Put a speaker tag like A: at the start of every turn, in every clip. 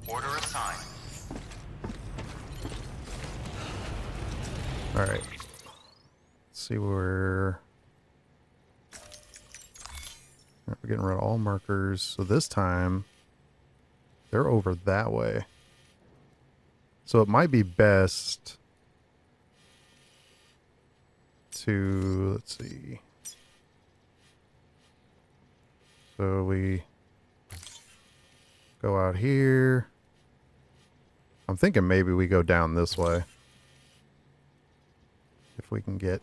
A: Order assigned.
B: Alright. Let's see where... We're getting rid of all markers. So this time, they're over that way. So it might be best to... Let's see. So we go out here. I'm thinking maybe we go down this way. If we can get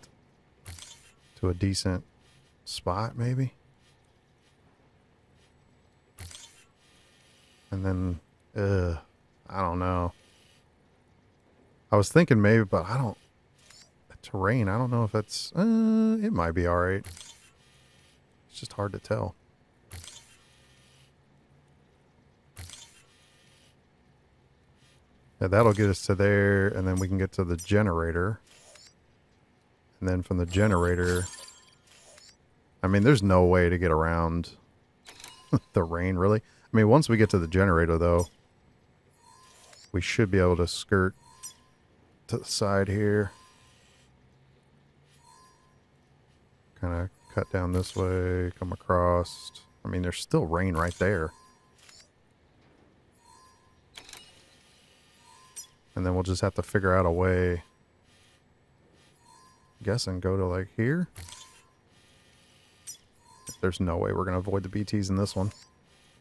B: to a decent spot, maybe. And then, I don't know. I was thinking maybe, but I don't... The terrain, I don't know if that's... it might be alright. It's just hard to tell. Yeah, that'll get us to there, and then we can get to the generator. And then from the generator... I mean, there's no way to get around the rain, really. I mean, once we get to the generator, though, we should be able to skirt to the side here. Kind of cut down this way, come across. I mean, there's still rain right there. And then we'll just have to figure out a way, I guess, and go to like here. There's no way we're going to avoid the BTs in this one.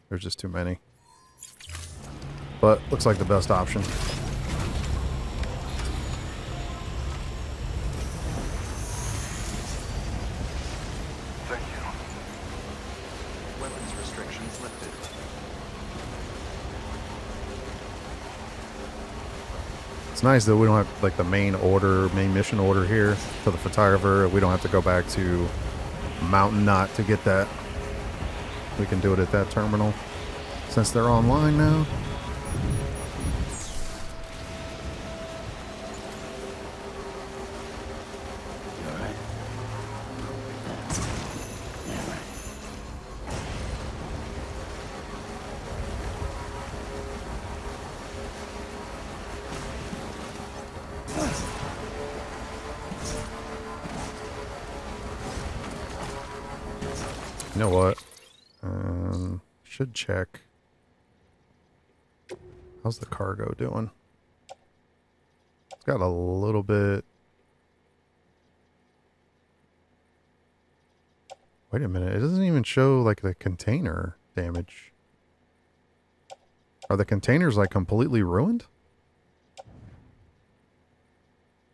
B: There's just too many. But looks like the best option.
A: Thank you. Weapons restrictions lifted.
B: It's nice that we don't have like the main mission order here for the photographer. We don't have to go back to Mountain Knot to get that. We can do it at that terminal since they're online now. You know what? Should check. How's the cargo doing? It's got a little bit. Wait a minute. It doesn't even show like the container damage. Are the containers like completely ruined?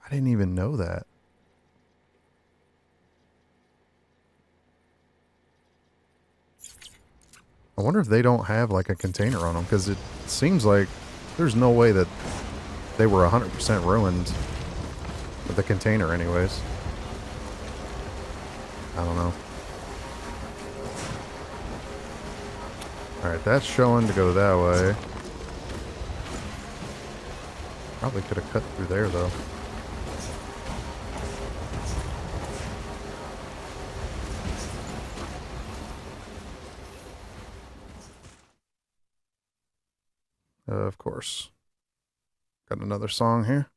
B: I didn't even know that. I wonder if they don't have like a container on them, because it seems like there's no way that they were 100% ruined with the container anyways. I don't know. Alright, that's showing to go that way. Probably could have cut through there though. Of course. Got another song here.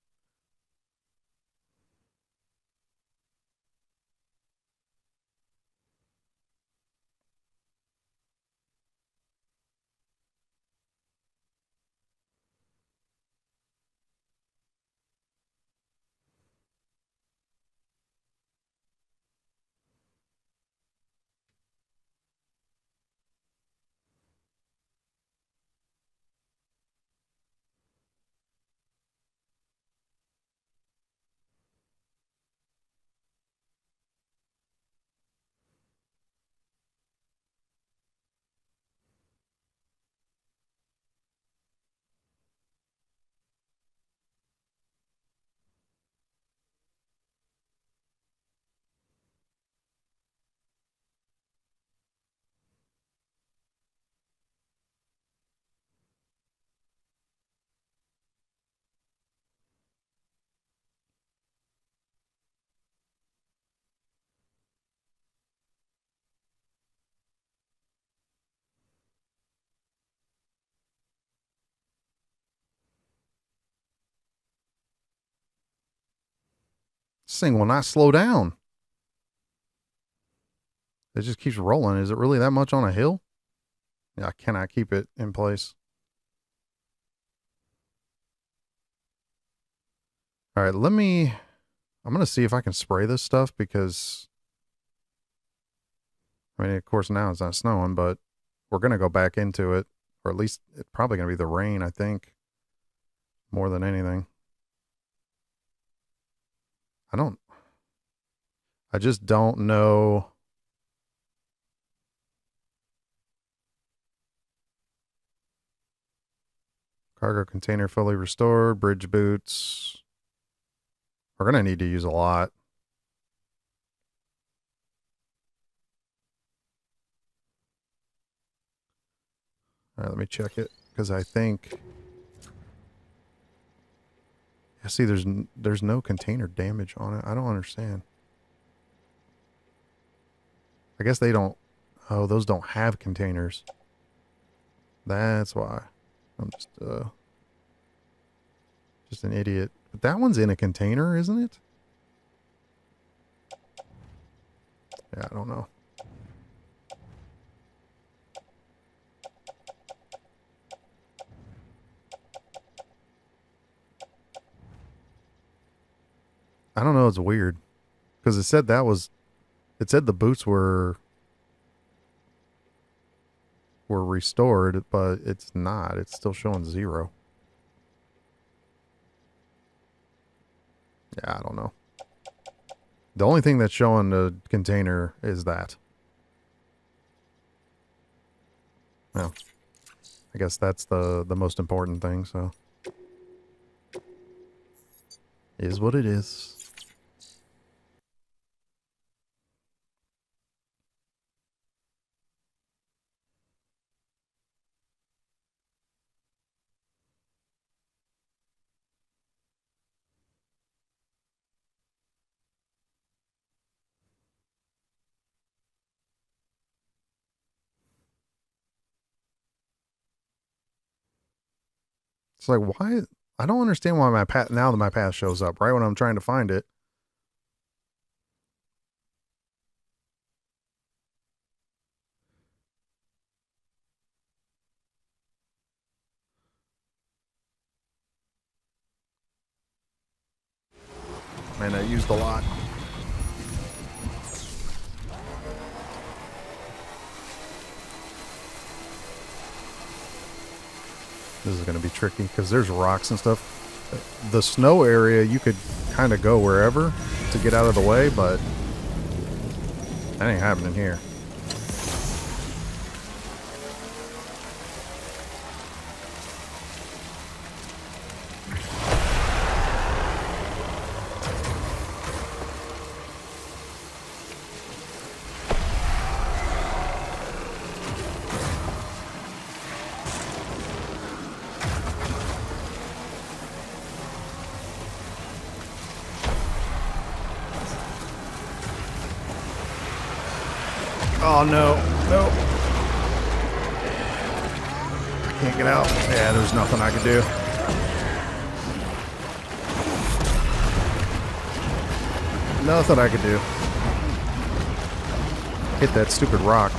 B: This thing will not slow down. It just keeps rolling. Is it really that much on a hill? Yeah, I cannot keep it in place. All right, I'm going to see if I can spray this stuff because, I mean, of course now it's not snowing, but we're going to go back into it, or at least it's probably going to be the rain, I think, more than anything. I just don't know. Cargo container fully restored, bridge boots. We're going to need to use a lot. All right, let me check it because I think. Yeah, see, there's no container damage on it. I don't understand. I guess they don't. Oh, those don't have containers. That's why. I'm just an idiot. But that one's in a container, isn't it? Yeah, I don't know. I don't know. It's weird because it said it said the boots were restored, but it's not. It's still showing 0. Yeah, I don't know. The only thing that's showing the container is that. Well, I guess that's the most important thing, so. Is what it is. It's like, why? I don't understand why my path, now that my path shows up, right when I'm trying to find it. Man, I used a lot. This is going to be tricky because there's rocks and stuff. The snow area, you could kind of go wherever to get out of the way, but that ain't happening here. Oh, no. No. I can't get out. Yeah, there's nothing I can do. Nothing I can do. Hit that stupid rock.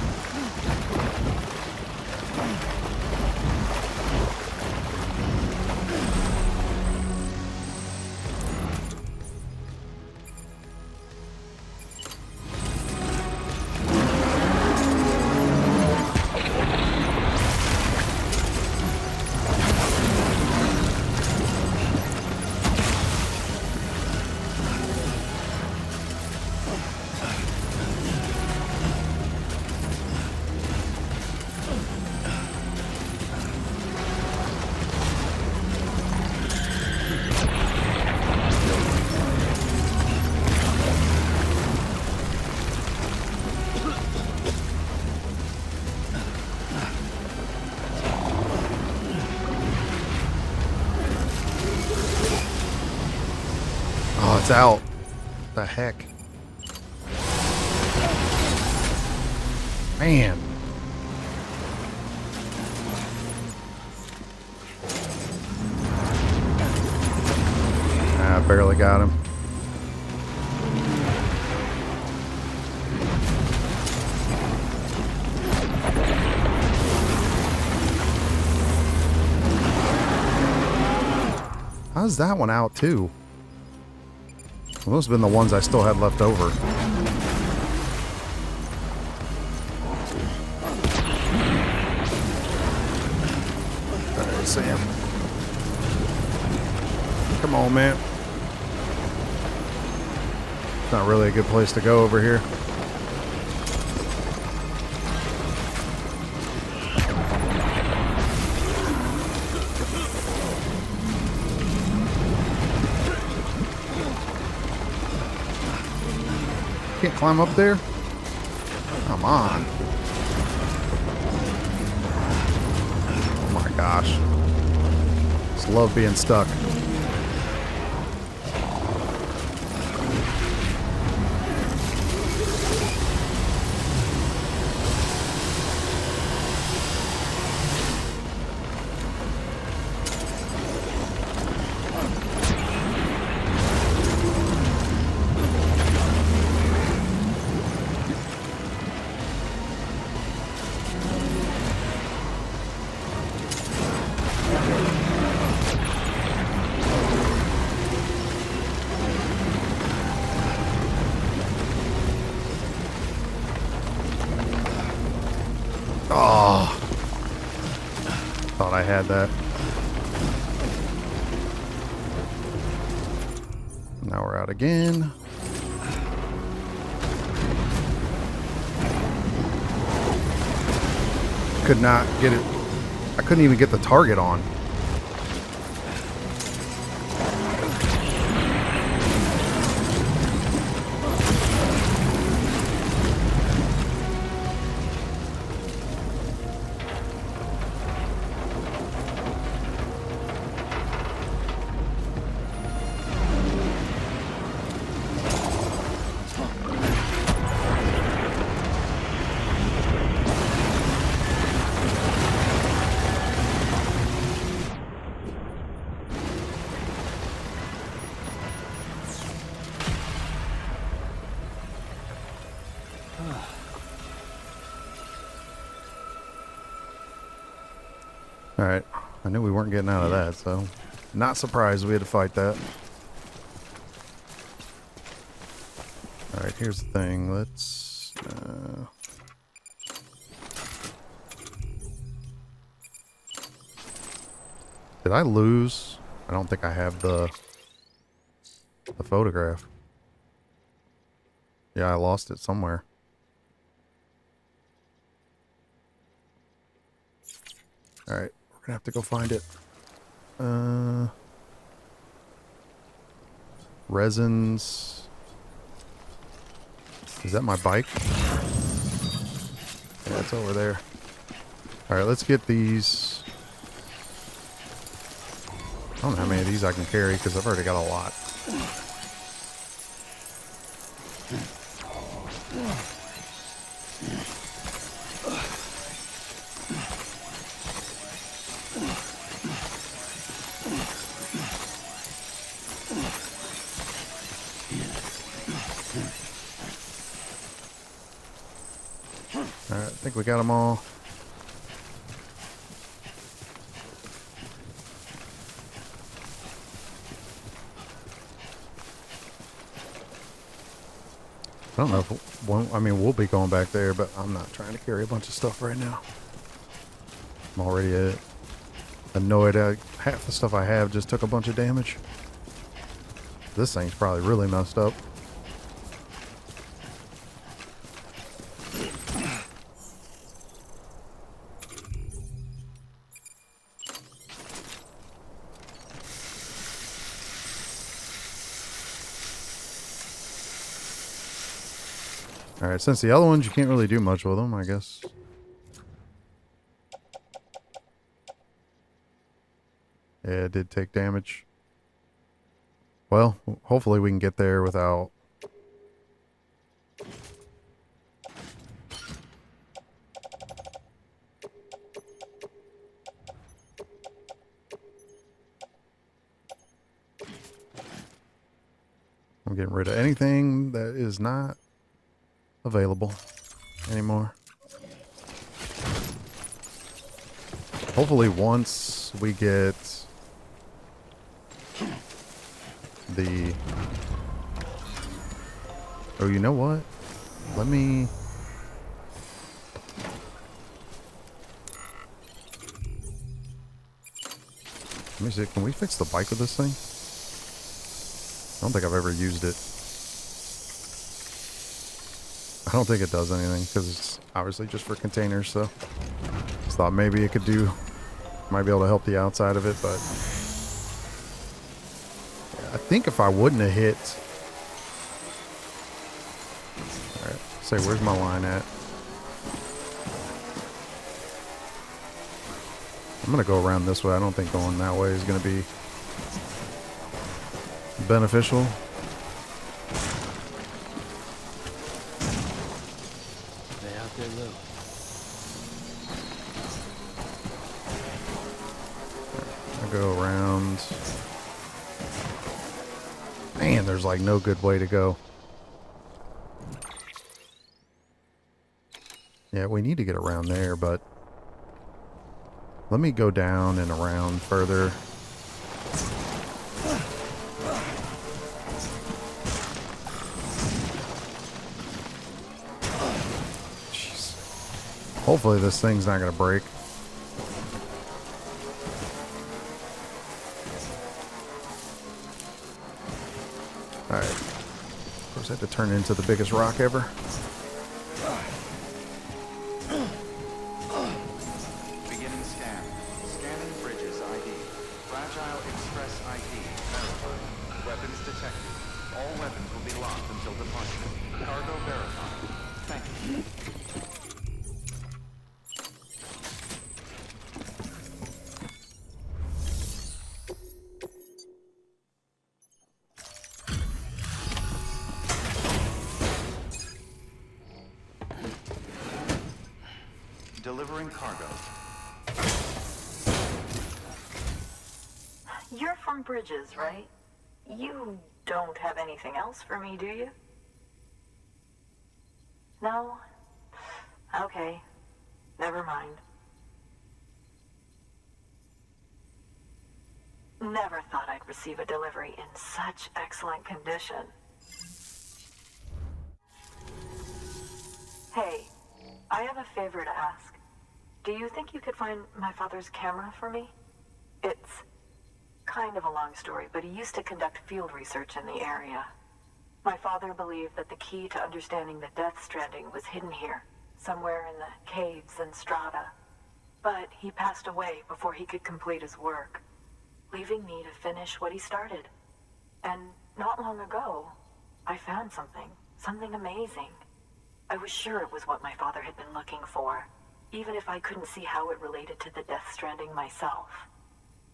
B: It's out. The heck? Man. I barely got him. How's that one out too? Well, those have been the ones I still had left over. Alright, Sam. Come on, man. It's not really a good place to go over here. Can't climb up there? Come on. Oh my gosh. Just love being stuck. Oh, thought I had that. Now we're out again. Could not get it. I couldn't even get the target on. Alright, I knew we weren't getting out of that, so not surprised we had to fight that. Alright, here's the thing. Let's... Did I lose? I don't think I have the photograph. Yeah, I lost it somewhere. Alright, we're gonna have to go find it. Resins. Is that my bike? Yeah, it's over there. Alright, let's get these. I don't know how many of these I can carry because I've already got a lot. Alright, I think we got them all. I don't know if I mean, we'll be going back there, but I'm not trying to carry a bunch of stuff right now. I'm already annoyed. Half the stuff I have just took a bunch of damage. This thing's probably really messed up. Alright, since the other ones, you can't really do much with them, I guess. Yeah, it did take damage. Well, hopefully we can get there without... I'm getting rid of anything that is not available anymore. Hopefully once we get the... Oh, you know what? Let me... Let me see. Can we fix the bike with this thing? I don't think I've ever used it. I don't think it does anything because it's obviously just for containers, so just thought maybe it could do, might be able to help the outside of it, but yeah, I think if I wouldn't have hit, alright, say where's my line at? I'm gonna go around this way. I don't think going that way is gonna be beneficial. Go around. Man, there's like no good way to go. Yeah, we need to get around there, but let me go down and around further. Jeez. Hopefully this thing's not going to break. Alright. Of course, I had to turn into the biggest rock ever.
A: Beginning scan. Scanning bridges ID. Fragile Express ID. Verified. Weapons detected. All weapons will be locked until departure. Cargo verified. Thank you. Delivering cargo.
C: You're from Bridges, right? You don't have anything else for me, do you? No? Okay. Never mind. Never thought I'd receive a delivery in such excellent condition. Hey, I have a favor to ask. Do you think you could find my father's camera for me? It's kind of a long story, but he used to conduct field research in the area. My father believed that the key to understanding the Death Stranding was hidden here, somewhere in the caves and strata. But he passed away before he could complete his work, leaving me to finish what he started. And not long ago, I found something amazing. I was sure it was what my father had been looking for, even if I couldn't see how it related to the Death Stranding myself.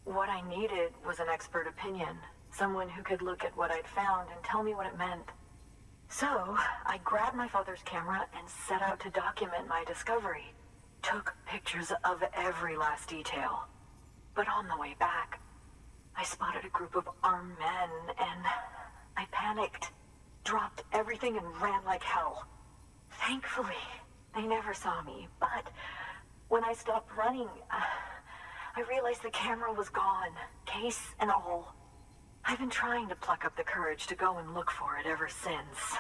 C: What I needed was an expert opinion, someone who could look at what I'd found and tell me what it meant. So, I grabbed my father's camera and set out to document my discovery. Took pictures of every last detail. But on the way back, I spotted a group of armed men and I panicked, dropped everything and ran like hell. Thankfully, they never saw me, but when I stopped running, I realized the camera was gone, case and all. I've been trying to pluck up the courage to go and look for it ever since.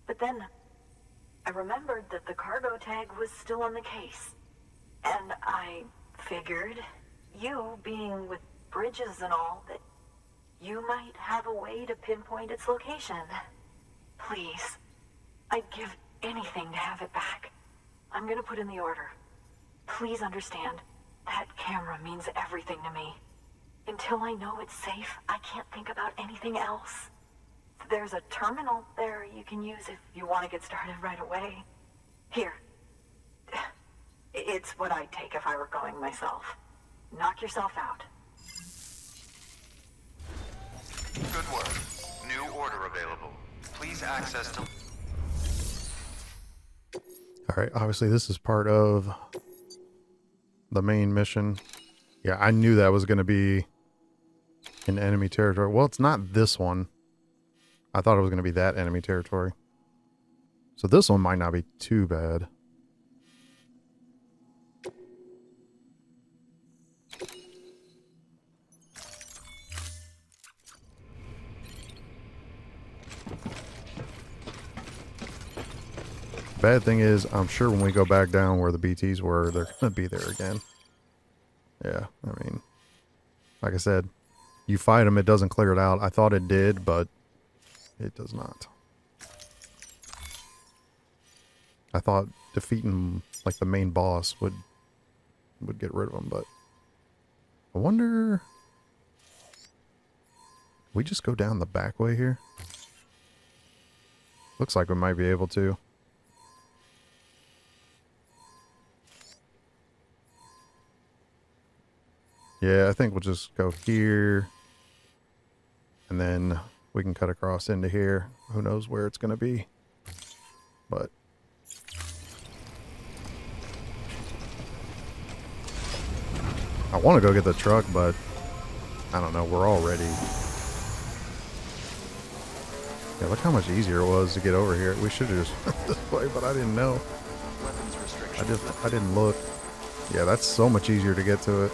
C: But then, I remembered that the cargo tag was still on the case. And I figured, you being with Bridges and all, that you might have a way to pinpoint its location. Please, I'd give anything to have it back. I'm gonna put in the order. Please understand, that camera means everything to me. Until I know it's safe, I can't think about anything else. There's a terminal there you can use if you want to get started right away. Here. It's what I'd take if I were going myself. Knock yourself out.
A: Good work. New order available. Please access to...
B: Alright, obviously this is part of the main mission. Yeah, I knew that was going to be in enemy territory. Well, it's not this one. I thought it was going to be that enemy territory. So this one might not be too bad. bad thing is, I'm sure when we go back down where the BTs were, they're going to be there again. Yeah, I mean, like I said, you fight them, it doesn't clear it out. I thought it did, but it does not. I thought defeating, like, the main boss would get rid of them, but I wonder... we just go down the back way here? Looks like we might be able to. Yeah, I think we'll just go here. And then we can cut across into here. Who knows where it's going to be. But... I want to go get the truck, but... I don't know, we're already... yeah, look how much easier it was to get over here. We should have just went this way, but I didn't know. I didn't look. Yeah, that's so much easier to get to it.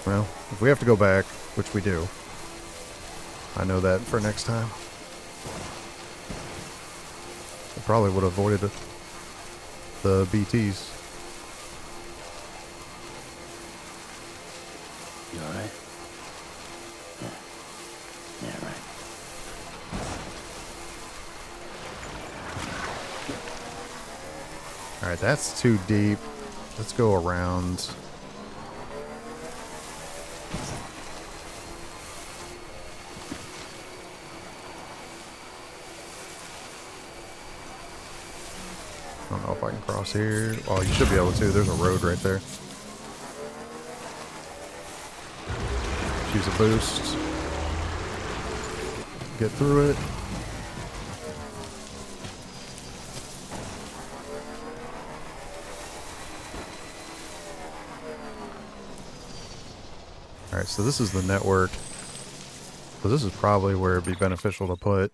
B: Well, if we have to go back, which we do, I know that for next time. I probably would have avoided the BTs.
D: You alright? Yeah, right.
B: Alright, that's too deep. Let's go around. I don't know if I can cross here. Oh, you should be able to. There's a road right there. Use a boost. Get through it. Alright, so this is the network. So this is probably where it'd be beneficial to put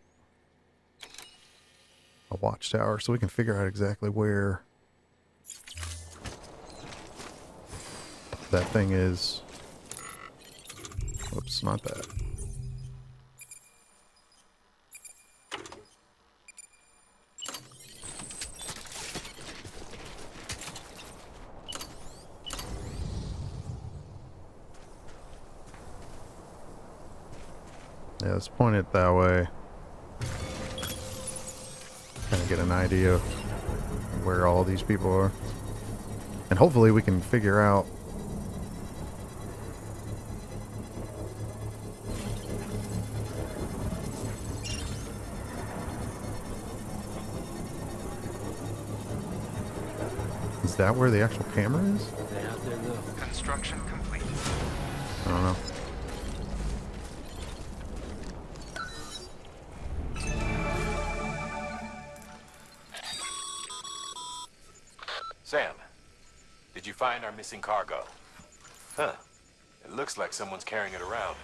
B: a watchtower so we can figure out exactly where that thing is. Whoops, not that. Yeah, let's point it that way. Kind of get an idea of where all these people are. And hopefully we can figure out is that where the actual camera is?
D: Stay out there, though.
A: Construction complete.
B: I don't know.
E: Sam, did you find our missing cargo? Huh. It looks like someone's carrying it around.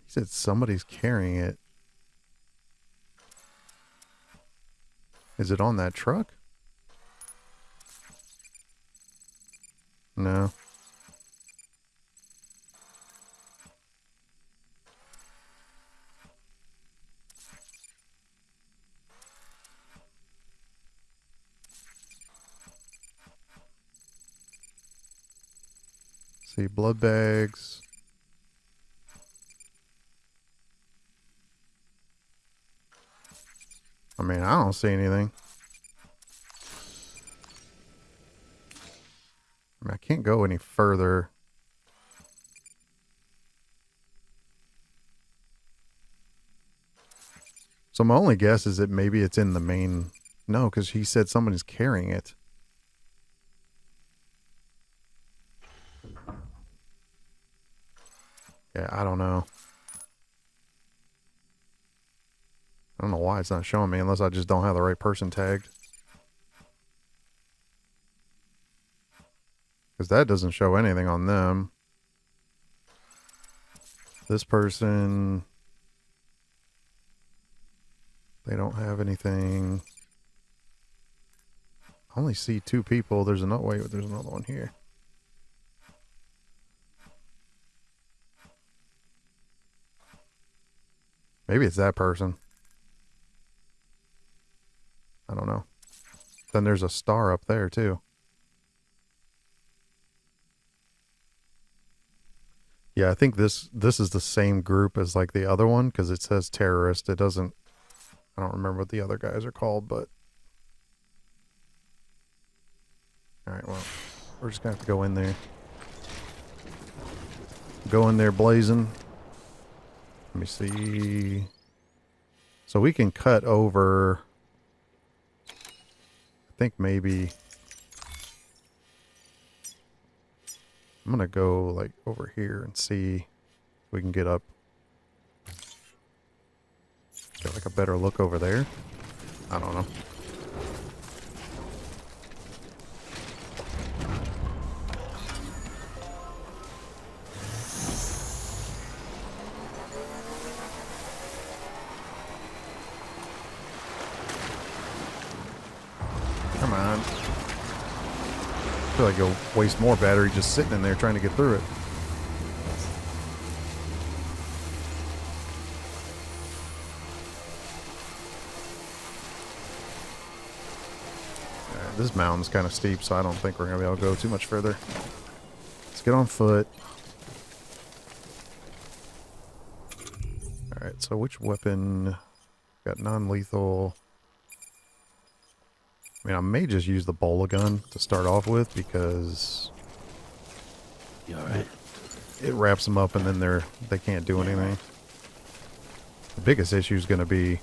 B: He said somebody's carrying it. Is it on that truck? No. See, blood bags. I mean, I don't see anything. I mean, I can't go any further. So my only guess is that maybe it's in the main... No, because he said somebody's carrying it. Yeah, I don't know. I don't know why it's not showing me unless I just don't have the right person tagged. Because that doesn't show anything on them. This person... They don't have anything. I only see 2 people. There's another way. There's another one here. Maybe it's that person. I don't know. Then there's a star up there too. Yeah, I think this is the same group as like the other one because it says terrorist. It doesn't. I don't remember what the other guys are called, but all right. Well, we're just gonna have to go in there. Go in there blazing. Let me see. So we can cut over. I think maybe. I'm gonna go like over here and see if we can get up. Get like a better look over there. I don't know. Come on. I feel like you'll waste more battery just sitting in there trying to get through it. Alright, this mountain's kind of steep, so I don't think we're going to be able to go too much further. Let's get on foot. Alright, so which weapon? Got non-lethal. I mean, I may just use the bola gun to start off with because
D: You alright?
B: it wraps them up and then they can't do anything. The biggest issue is going to be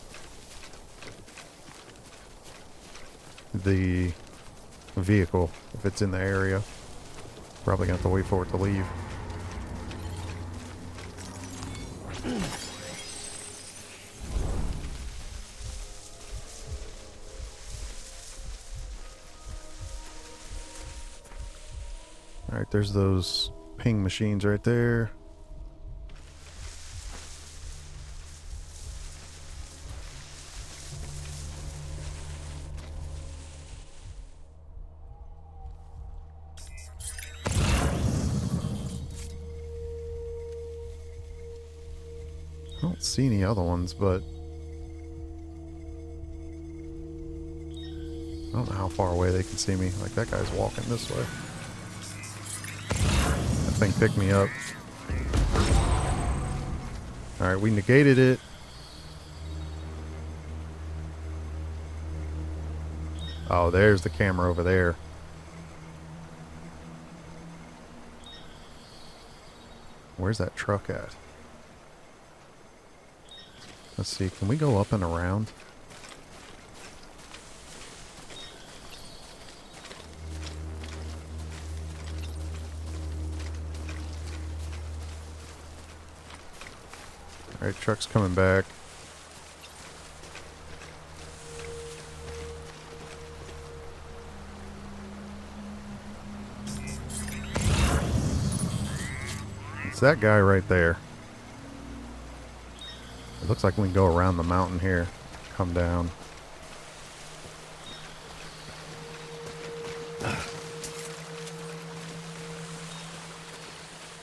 B: the vehicle if it's in the area. Probably going to have to wait for it to leave. Alright, there's those ping machines right there. I don't see any other ones, but I don't know how far away they can see me. Like, that guy's walking this way. That thing picked me up. Alright, we negated it. Oh, there's the camera over there. Where's that truck at? Let's see, can we go up and around? Alright, truck's coming back. It's that guy right there. It looks like we can go around the mountain here. Come down.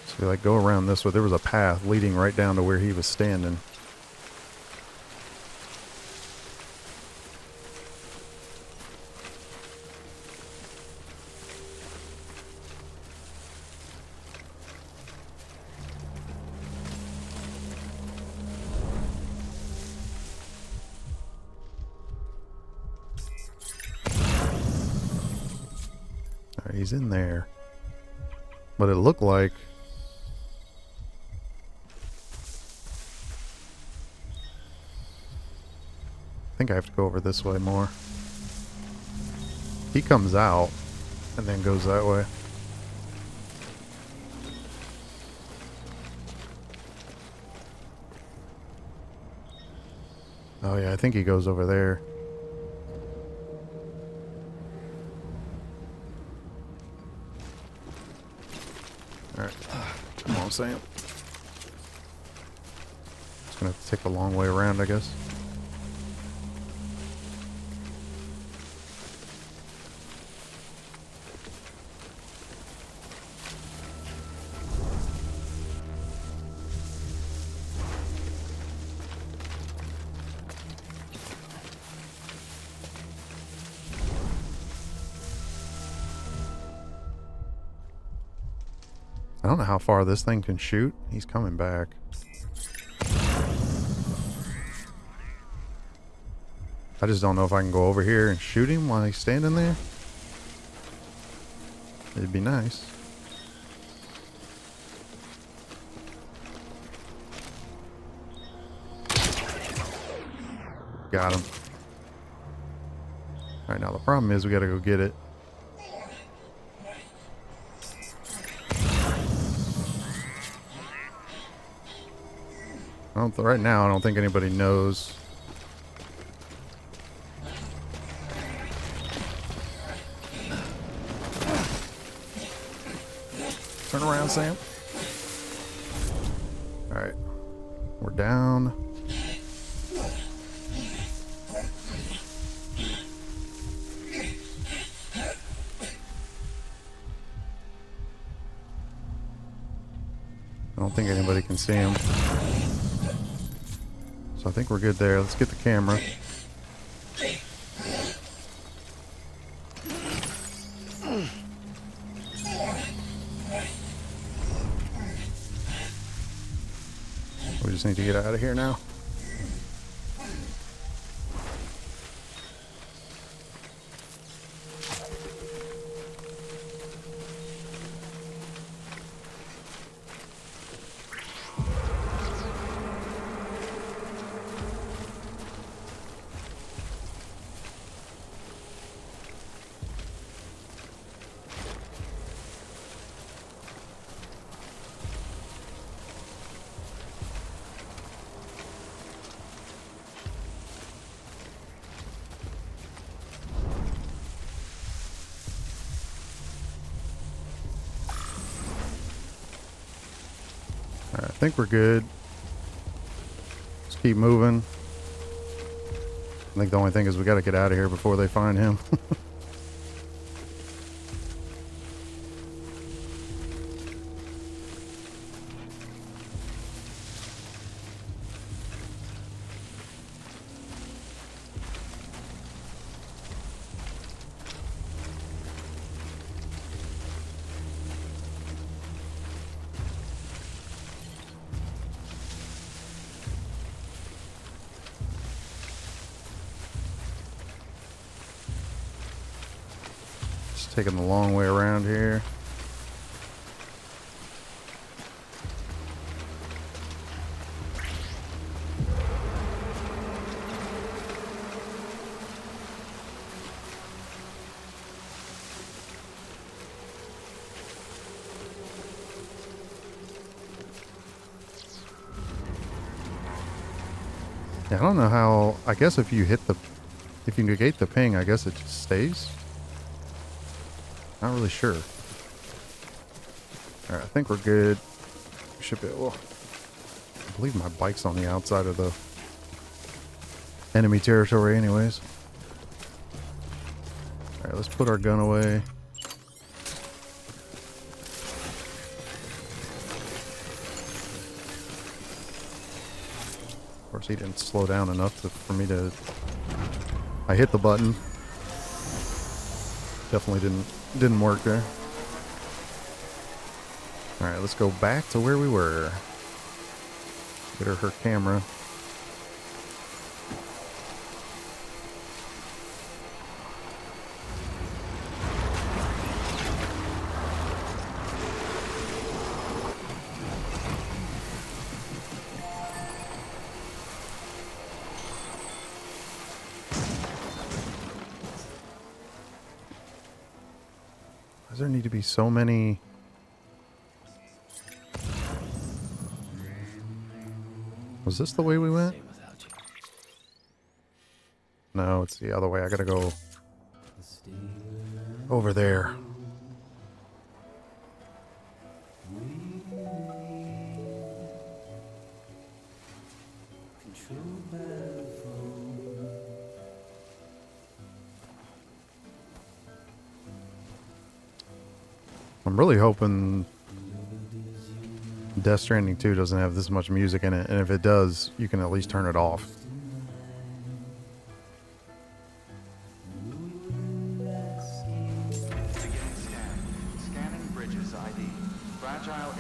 B: So we like go around this way. There was a path leading right down to where he was standing. Alright, he's in there. But it looked like I think I have to go over this way more. He comes out and then goes that way. Oh yeah, I think he goes over there. Alright. Come on, Sam. It's gonna have to take a long way around, I guess. I don't know how far this thing can shoot. He's coming back. I just don't know if I can go over here and shoot him while he's standing there. It'd be nice. Got him. Alright, now the problem is we gotta go get it. Right now, I don't think anybody knows. Turn around, Sam. Alright. We're down. I don't think anybody can see him. So I think we're good there. Let's get the camera. We just need to get out of here now. I think we're good. Just keep moving. I think the only thing is we got to get out of here before they find him. Taking the long way around here. Yeah, I don't know how. I guess if you if you negate the ping, I guess it just stays. Not really sure. Alright, I think we're good. We should be able. I believe my bike's on the outside of the enemy territory anyways. Alright, let's put our gun away. Of course, he didn't slow down enough for me to... I hit the button. Definitely didn't work there. Alright, let's go back to where we were. Get her camera. Does there need to be so many? Was this the way we went? No, it's the other way. I gotta go over there. I'm really hoping Death Stranding 2 doesn't have this much music in it, and if it does, you can at least turn it off.
A: Beginning scan. Scanning bridges ID. Fragile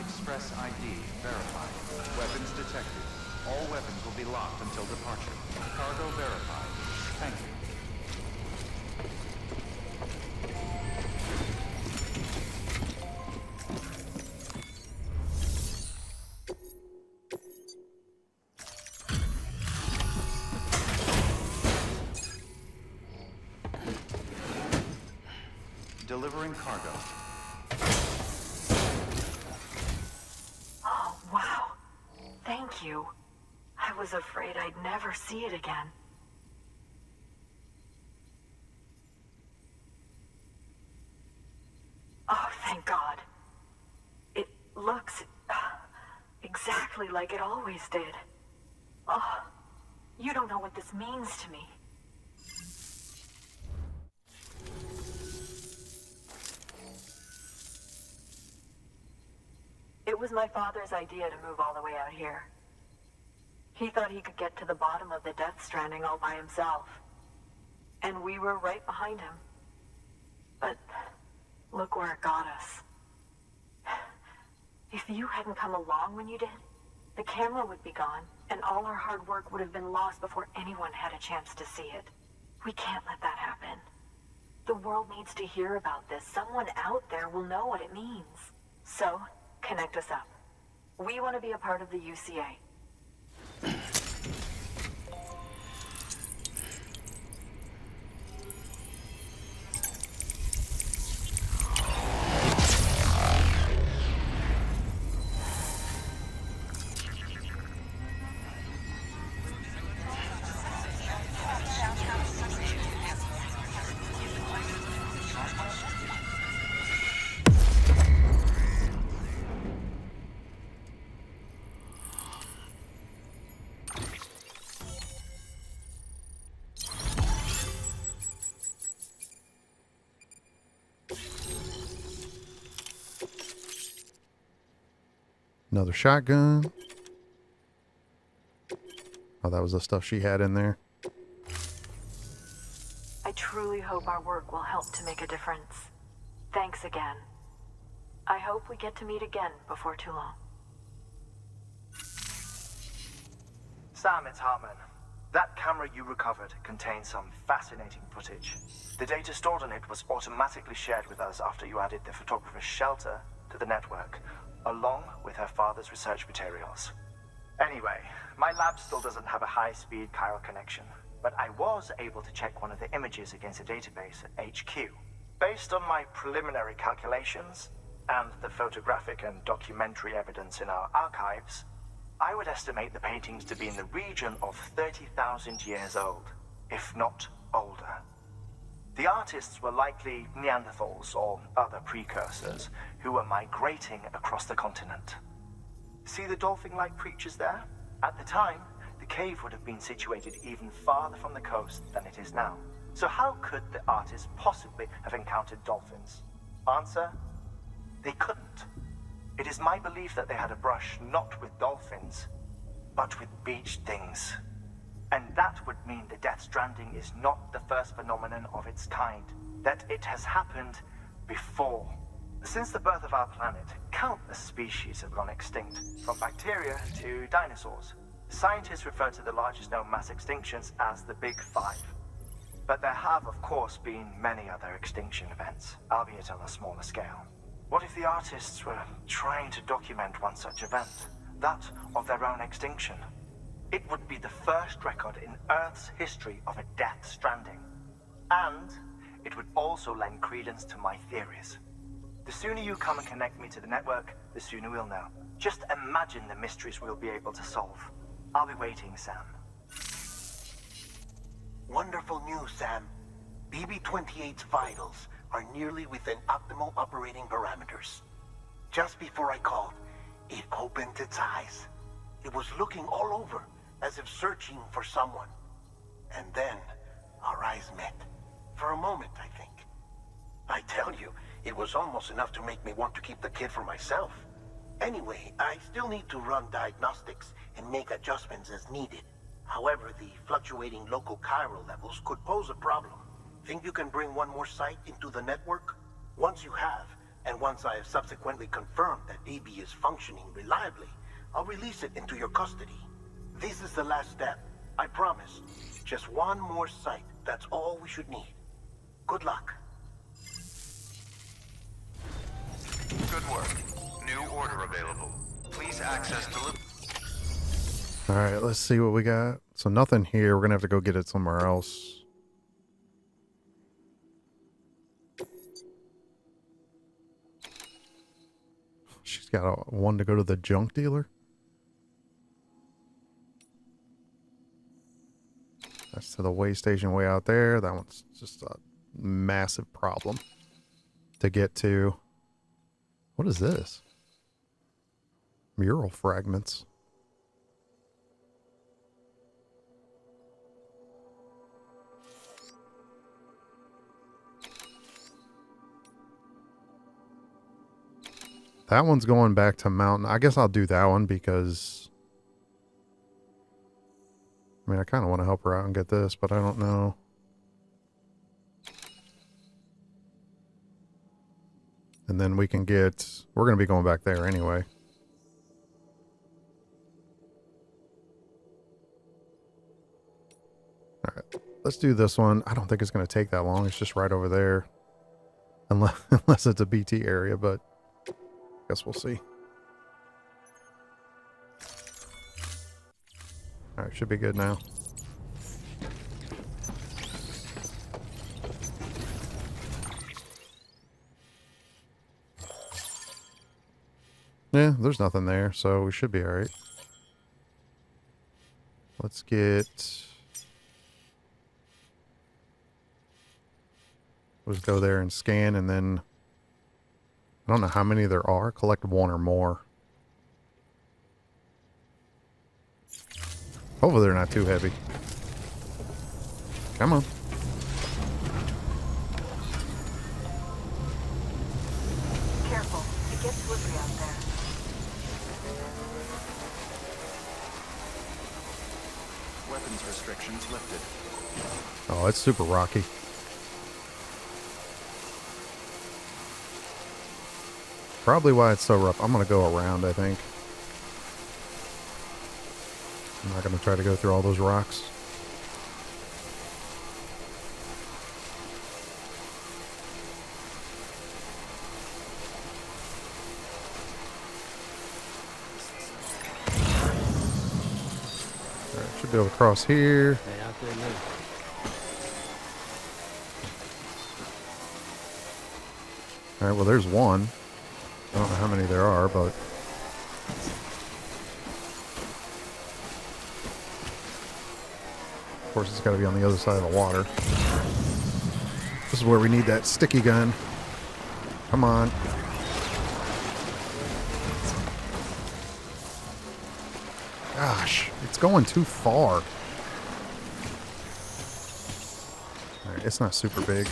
A: ID verified. Weapons detected. All weapons will be locked until departure. Cargo verified. Thank you. Delivering cargo.
C: Oh, wow. Thank you. I was afraid I'd never see it again. Oh, thank God. It looks exactly like it always did. Oh, you don't know what this means to me. It was my father's idea to move all the way out here. He thought he could get to the bottom of the Death Stranding all by himself. And we were right behind him. But look where it got us. If you hadn't come along when you did, the camera would be gone, and all our hard work would have been lost before anyone had a chance to see it. We can't let that happen. The world needs to hear about this. Someone out there will know what it means. So, connect us up. We want to be a part of the UCA.
B: Another shotgun. Oh, that was the stuff she had in there.
C: I truly hope our work will help to make a difference. Thanks again. I hope we get to meet again before too long.
F: Sam, it's Hartman. That camera you recovered contains some fascinating footage. The data stored on it was automatically shared with us after you added the photographer's shelter to the network, along with her father's research materials. Anyway, my lab still doesn't have a high-speed chiral connection, but I was able to check one of the images against a database at HQ. Based on my preliminary calculations and the photographic and documentary evidence in our archives, I would estimate the paintings to be in the region of 30,000 years old, if not older. The artists were likely Neanderthals or other precursors who were migrating across the continent. See the dolphin-like creatures there? At the time, the cave would have been situated even farther from the coast than it is now. So how could the artists possibly have encountered dolphins? Answer: they couldn't. It is my belief that they had a brush not with dolphins, but with beach things. And that would mean the Death Stranding is not the first phenomenon of its kind, that it has happened before. Since the birth of our planet, countless species have gone extinct, from bacteria to dinosaurs. Scientists refer to the largest known mass extinctions as the Big Five. But there have, of course, been many other extinction events, albeit on a smaller scale. What if the artists were trying to document one such event, that of their own extinction? It would be the first record in Earth's history of a Death Stranding. And it would also lend credence to my theories. The sooner you come and connect me to the network, the sooner we'll know. Just imagine the mysteries we'll be able to solve. I'll be waiting, Sam.
G: Wonderful news, Sam. BB-28's vitals are nearly within optimal operating parameters. Just before I called, it opened its eyes. It was looking all over, as if searching for someone. And then, our eyes met. For a moment, I think. I tell you, it was almost enough to make me want to keep the kid for myself. Anyway, I still need to run diagnostics and make adjustments as needed. However, the fluctuating local chiral levels could pose a problem. Think you can bring one more site into the network? Once you have, And once I have subsequently confirmed that BB is functioning reliably, I'll release it into your custody. This is the last step. I promise. Just one more site. That's all we should need. Good luck.
A: Good work. New order available. Please access delivery.
B: Alright, let's see what we got. So nothing here. We're going to have to go get it somewhere else. She's got one to go to the junk dealer. That's to the way station way out there. That one's just a massive problem to get to. What is this? Mural fragments. That one's going back to mountain. I guess I'll do that one because... I mean, I kind of want to help her out and get this, but I don't know. And then we can get... We're going to be going back there anyway. Alright, let's do this one. I don't think it's going to take that long. It's just right over there. Unless it's a BT area, but... Guess we'll see. Alright, should be good now. Yeah, there's nothing there, so we should be alright. Let's get... Let's go there and scan, and then... I don't know how many there are. Collect one or more. Hopefully they're not too heavy. Come on.
C: Careful. It gets slippery out there.
A: Weapons restrictions lifted.
B: Oh, it's super rocky. Probably why it's so rough. I'm going to go around, I think. I'm not going to try to go through all those rocks. Alright, should be able to cross here.
D: Stay out there now.
B: Alright, well there's one. I don't know how many there are, but... Of course, it's got to be on the other side of the water. This is where we need that sticky gun. Come on. Gosh, it's going too far. Alright, it's not super big.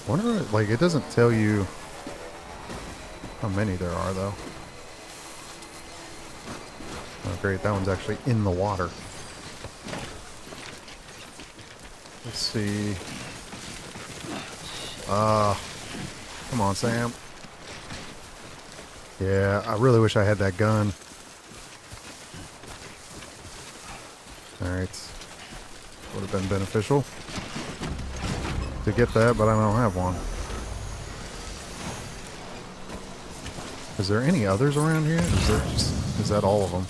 B: Wonder, like, it doesn't tell you how many there are, though. Oh, great. That one's actually in the water. Let's see. Come on, Sam. Yeah, I really wish I had that gun. Alright. Would have been beneficial to get that, but I don't have one. Is there any others around here? Is that all of them?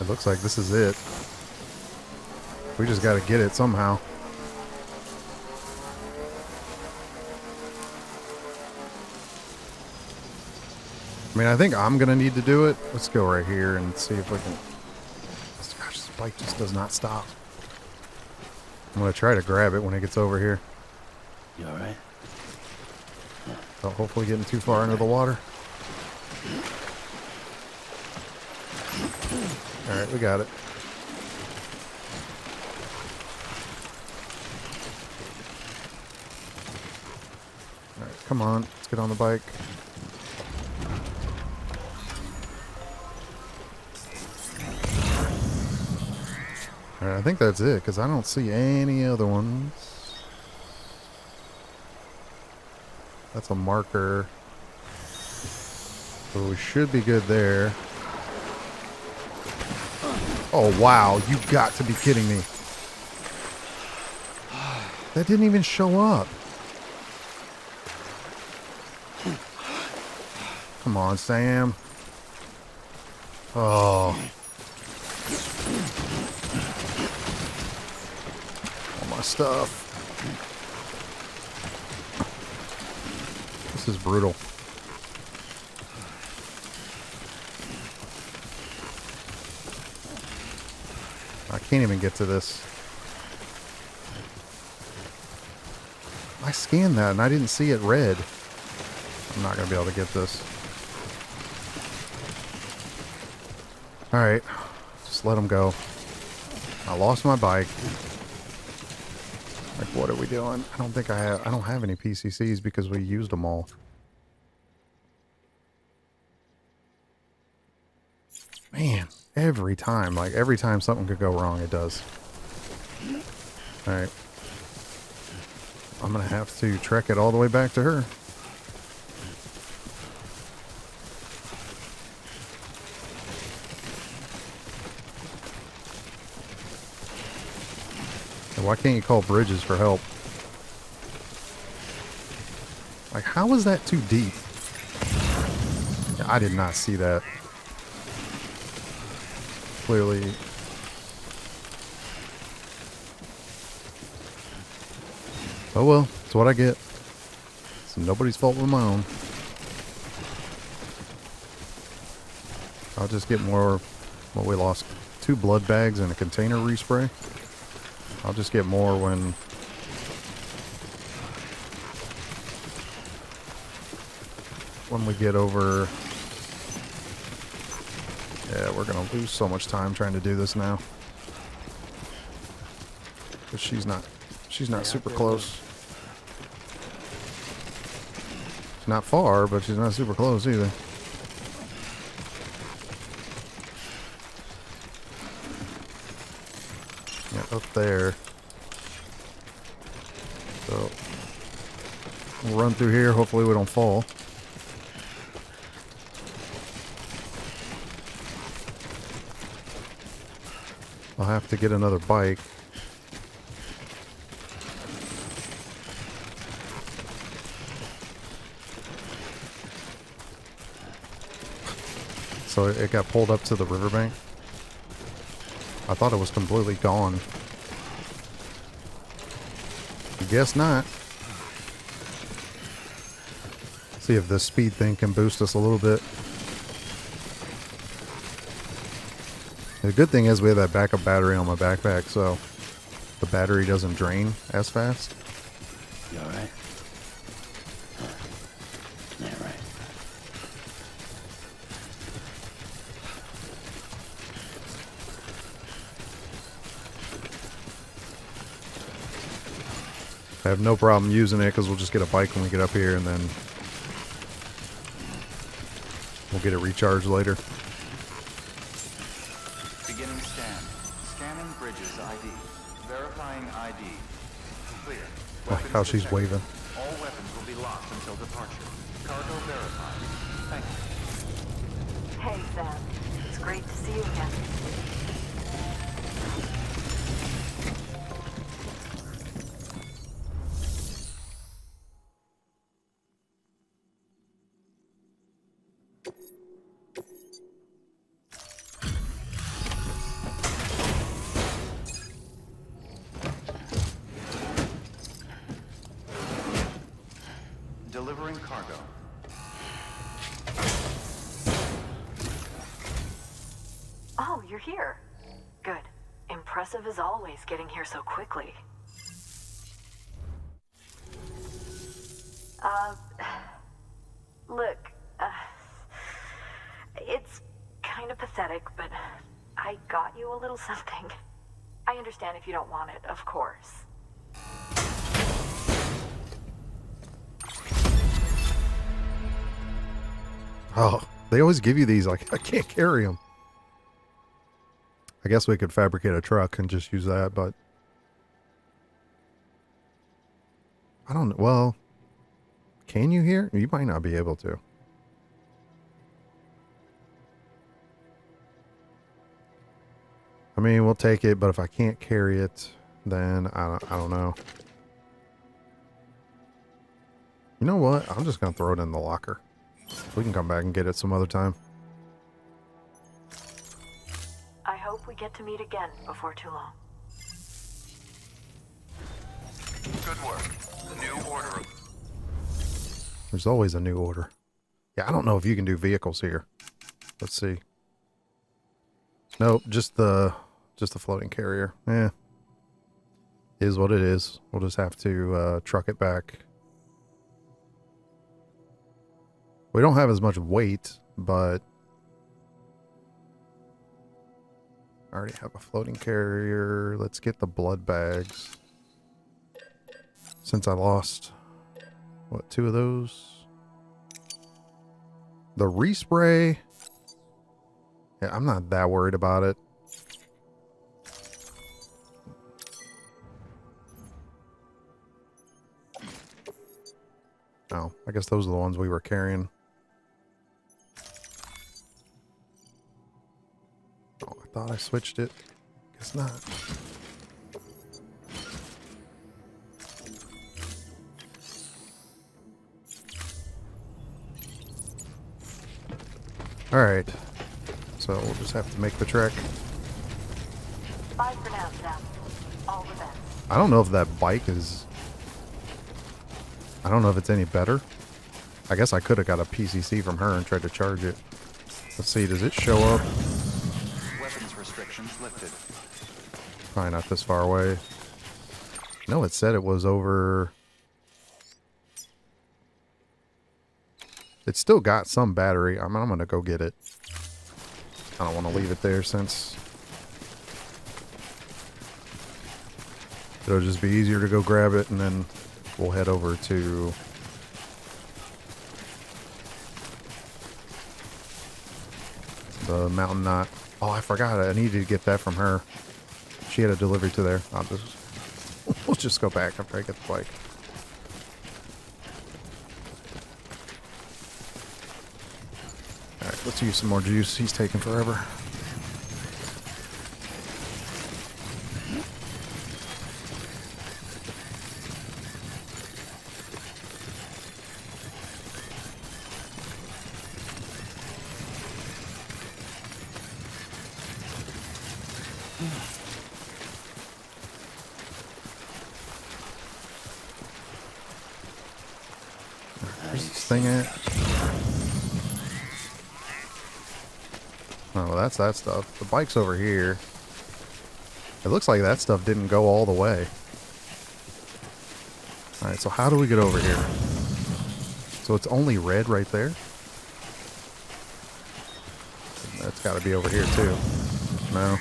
B: It looks like this is it. We just got to get it somehow. I mean, I think I'm going to need to do it. Let's go right here and see if we can... Gosh, this bike just does not stop. I'm going to try to grab it when it gets over here.
D: You alright?
B: Without hopefully getting too far into the water. Alright, we got it. Alright, come on. Let's get on the bike. I think that's it, because I don't see any other ones. That's a marker. So we should be good there. Oh, wow. You got to be kidding me. That didn't even show up. Come on, Sam. Oh. All my stuff. This is brutal. I can't even get to this. I scanned that and I didn't see it red. I'm not going to be able to get this. Alright. Just let them go. I lost my bike. Like, what are we doing? I don't have any PCCs because we used them all. Man, every time something could go wrong, it does. Alright. I'm gonna have to trek it all the way back to her. Why can't you call Bridges for help? Like, how is that too deep? Yeah, I did not see that. Clearly. Oh well, it's what I get. It's nobody's fault but my own. I'll just get more. Well, we lost 2 blood bags and a container respray. I'll just get more when we get over. Yeah, we're gonna lose so much time trying to do this now. But she's not super close. She's not far, but she's not super close either. Yeah, up there. So we'll run through here. Hopefully we don't fall. I'll have to get another bike. So it got pulled up to the riverbank. I thought it was completely gone. Guess not. See if this speed thing can boost us a little bit. The good thing is we have that backup battery on my backpack, so the battery doesn't drain as fast.
D: You alright? Yeah, right.
B: I have no problem using it because we'll just get a bike when we get up here and then we'll get it recharged later.
A: Beginning scan. Scanning Bridges ID. Verifying ID. Clear.
B: I like how she's waving.
A: All weapons will be locked until departure. Cargo verified. Thank you.
C: Hey, Sam. It's great to see you again.
A: Delivering cargo.
C: Oh, you're here. Good. Impressive as always, getting here so quickly. Look, it's kind of pathetic, but I got you a little something. I understand if you don't want it, of course.
B: Oh, they always give you these. Like, I can't carry them. I guess we could fabricate a truck and just use that, but I don't know. Well, can you here? You might not be able to. I mean, we'll take it, but if I can't carry it, then I don't know. You know what? I'm just going to throw it in the locker. We can come back and get it some other time.
C: I hope we get to meet again before too long.
A: Good work. New order.
B: There's always a new order. Yeah, I don't know if you can do vehicles here. Let's see. Nope, just the floating carrier. Eh. Is what it is. We'll just have to truck it back. We don't have as much weight, but I already have a floating carrier. Let's get the blood bags. Since I lost, what, 2 of those? The respray, yeah, I'm not that worried about it. Oh, I guess those are the ones we were carrying. Oh, I thought I switched it. Guess not. Alright. So we'll just have to make the trek.
C: Bye for now, Sam. All the best.
B: I don't know if that bike is... I don't know if it's any better. I guess I could have got a PCC from her and tried to charge it. Let's see, does it show up?
A: Weapons restrictions lifted.
B: Probably not this far away. No, it said it was over... It's still got some battery. I'm going to go get it. I don't want to leave it there since... It'll just be easier to go grab it and then we'll head over to... the Mountain Knot. Oh, I forgot. I needed to get that from her. She had a delivery to there. We'll just go back after I get the bike. Alright, let's use some more juice. He's taking forever. Where's this thing at? Oh, well, that's that stuff. The bike's over here. It looks like that stuff didn't go all the way. Alright, so how do we get over here? So it's only red right there? That's got to be over here too. No.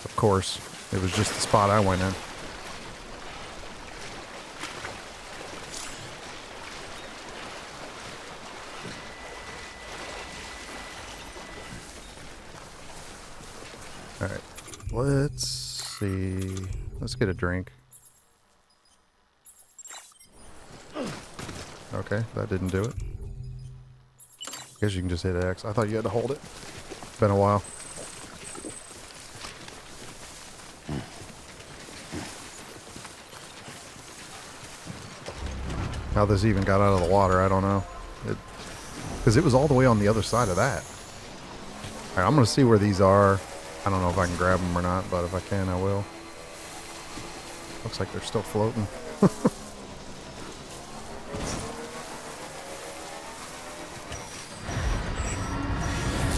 B: Of course. It was just the spot I went in. Alright, let's see. Let's get a drink. Okay, that didn't do it. Guess you can just hit X. I thought you had to hold it. It's been a while. How this even got out of the water, I don't know. Because it was all the way on the other side of that. Alright, I'm going to see where these are. I don't know if I can grab them or not, but if I can, I will. Looks like they're still floating.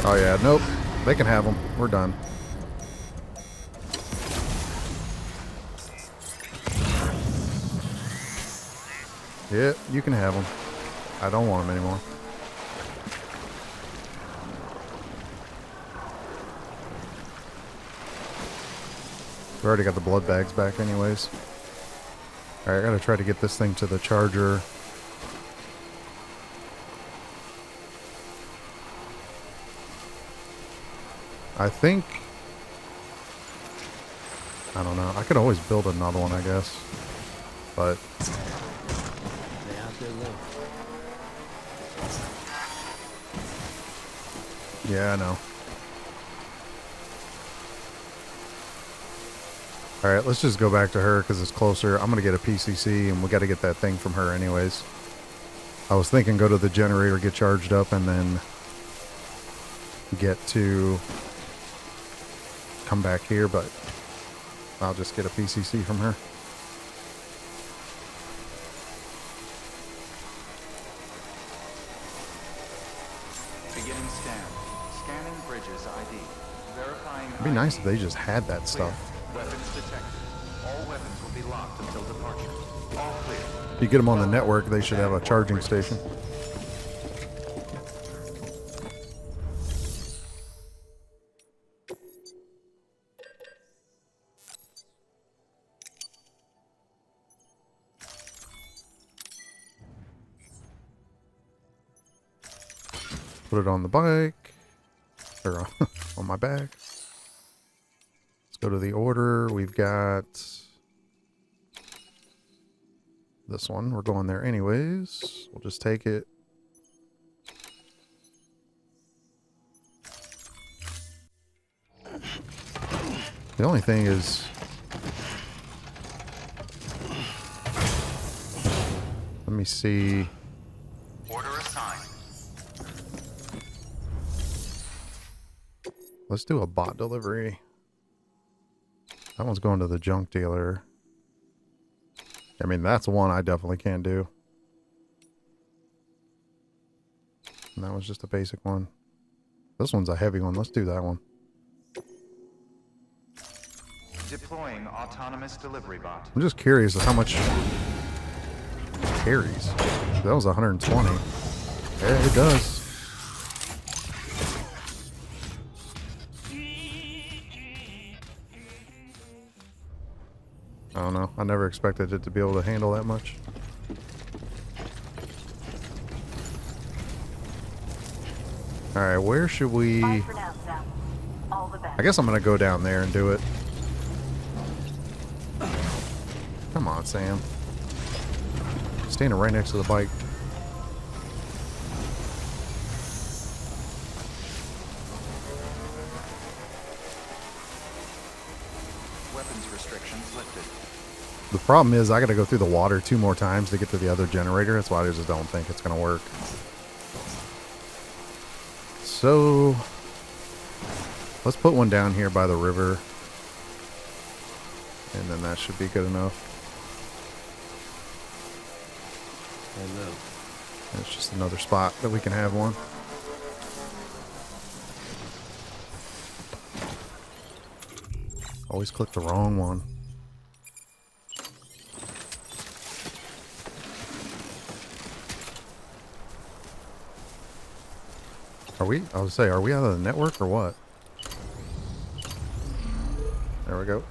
B: Oh yeah, nope. They can have them. We're done. Yeah, you can have them. I don't want them anymore. We already got the blood bags back anyways. Alright, I gotta try to get this thing to the charger. I think... I don't know. I could always build another one, I guess. But...
D: They out there low.
B: yeah, I know. Alright, let's just go back to her because it's closer. I'm going to get a PCC and we got to get that thing from her anyways. I was thinking go to the generator, get charged up, and then get to come back here, but I'll just get a PCC from her.
A: Beginning scan. Scanning bridges ID. Verifying
B: It'd be nice if they just had that stuff.
A: Weapons detected. All weapons will be locked until departure. All clear.
B: If you get them on the network, they should have a charging station. Put it on the bike, or on my back. Let's go to the order. We've got this one. We're going there anyways. We'll just take it. The only thing is, let me see.
A: Order assigned.
B: Let's do a bot delivery. That one's going to the junk dealer. I mean, that's one I definitely can't do. And that was just a basic one. This one's a heavy one. Let's do that one.
A: Deploying autonomous delivery bot.
B: I'm just curious of how much it carries. That was 120. Yeah, it does. I don't know. I never expected it to be able to handle that much. Alright, where should we...
C: Bye for now, Sam. All the best.
B: I guess I'm going to go down there and do it. Come on, Sam. Standing right next to the bike.
A: Weapons restrictions lifted.
B: The problem is I got to go through the water 2 more times to get to the other generator. That's why I just don't think it's going to work. So, let's put one down here by the river. And then that should be good enough.
D: Hello.
B: It's just another spot that we can have one. Always click the wrong one. Are we? I would say, are we out of the network or what? There we go.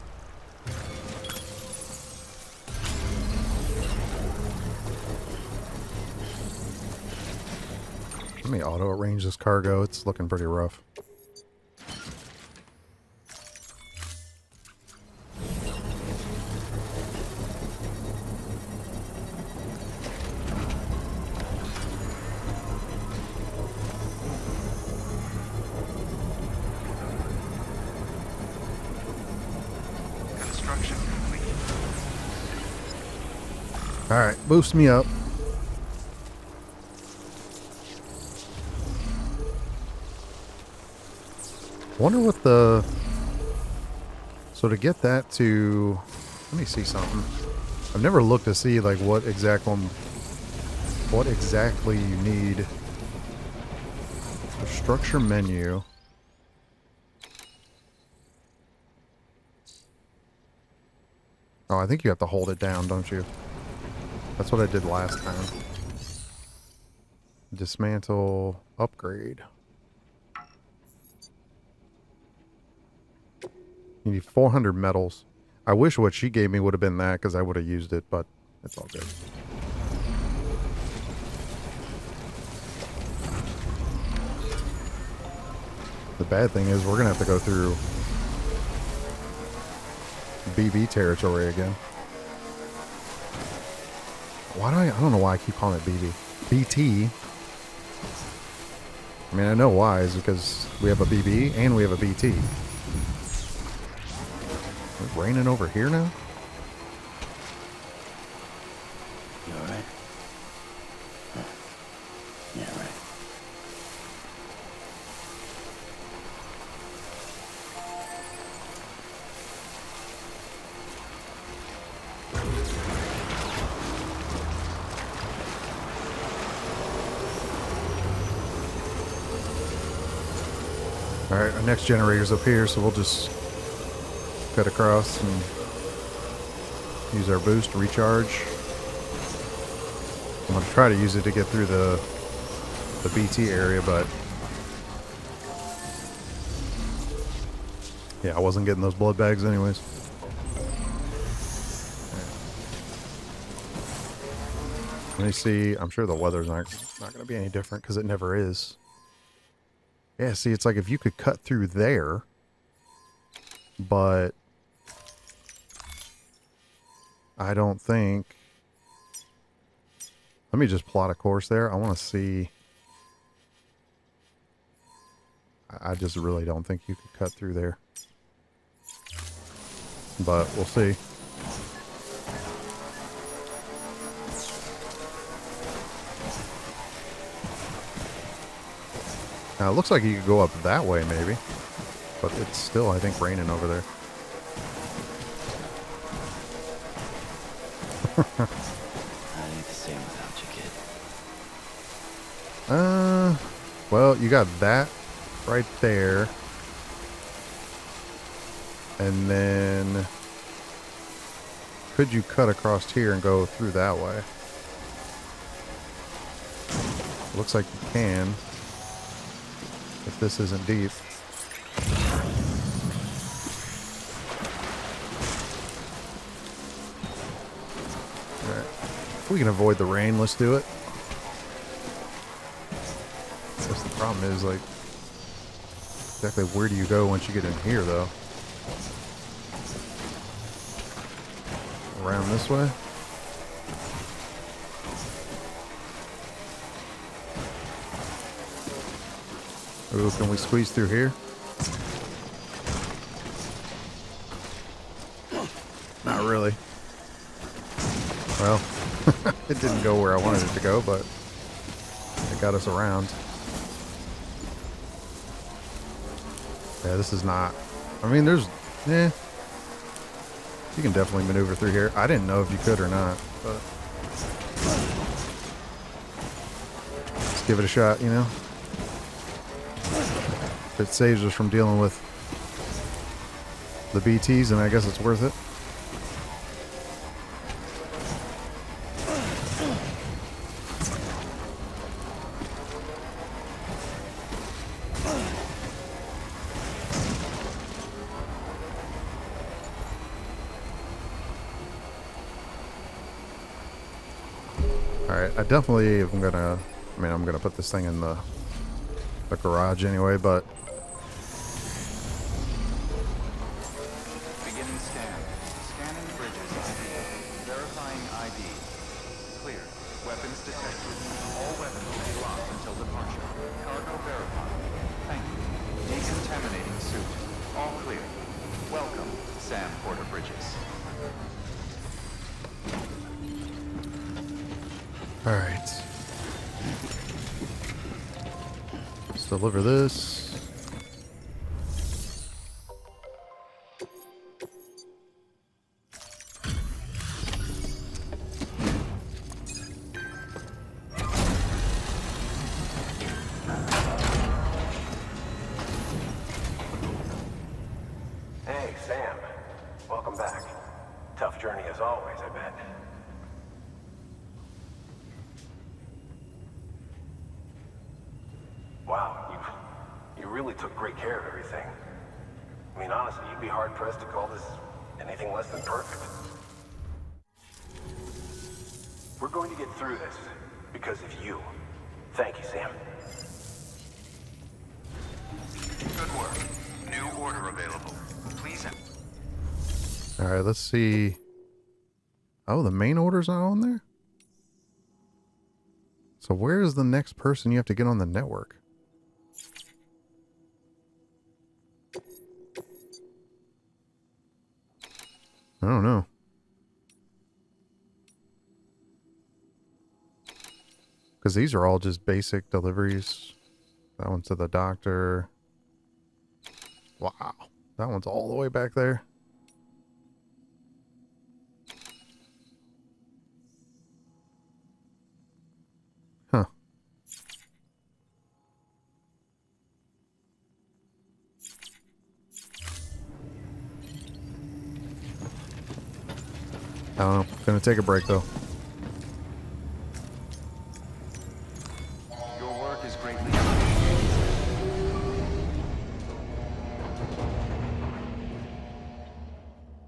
B: Let me auto arrange this cargo. It's looking pretty rough.
A: Construction complete.
B: All right, boost me up. Wonder what the... So to get that to... Let me see something. I've never looked to see like what exactly you need. The structure menu. Oh, I think you have to hold it down, don't you? That's what I did last time. Dismantle, upgrade. You need 400 metals. I wish what she gave me would have been that because I would have used it, but it's all good. The bad thing is we're gonna have to go through BB territory again. Why do I don't know why I keep calling it BB. BT. I mean, I know why, is because we have a BB and we have a BT. It's raining over here now?
D: You alright? Yeah, right.
B: Alright, our next generator's up here, so we'll just cut across and use our boost to recharge. I'm going to try to use it to get through the BT area, but yeah, I wasn't getting those blood bags anyways. Let me see. I'm sure the weather's not going to be any different because it never is. Yeah, see, it's like if you could cut through there, but I don't think... Let me just plot a course there. I want to see... I just really don't think you could cut through there. But we'll see. Now, it looks like you could go up that way, maybe. But it's still, I think, raining over there.
D: I ain't the same without you, kid.
B: Well, you got that right there. And then... could you cut across here and go through that way? Looks like you can. If this isn't deep. Alright. If we can avoid the rain, let's do it. I guess the problem is, like, exactly where do you go once you get in here, though? Around this way? Ooh, can we squeeze through here? Not really. Well, it didn't go where I wanted it to go, but it got us around. Yeah, this is not... I mean, there's... you can definitely maneuver through here. I didn't know if you could or not, but... let's give it a shot, you know? If it saves us from dealing with the BTs, then I guess it's worth it. Alright, I definitely am gonna... I mean, I'm gonna put this thing in the garage anyway, but...
A: Beginning scan. Scanning bridges ID. Verifying ID. Clear. Weapons detected. All weapons will be locked until departure. Cargo verified. Thank you. Decontaminating suit. All clear. Welcome, Sam Porter Bridges.
B: Alright. Let's deliver this.
H: Hey, Sam. Welcome back. Tough journey as always, I bet. Wow, you really took great care of everything. I mean, honestly, you'd be hard-pressed to call this anything less than perfect. We're going to get through this because of you. Thank you, Sam.
A: Good work. New order available. Please.
B: Alright, let's see. Oh, the main order's not on there? So where is the next person you have to get on the network? I don't know. Because these are all just basic deliveries. That one's to the doctor. Wow. That one's all the way back there. Huh. I don't know. Gonna take a break though.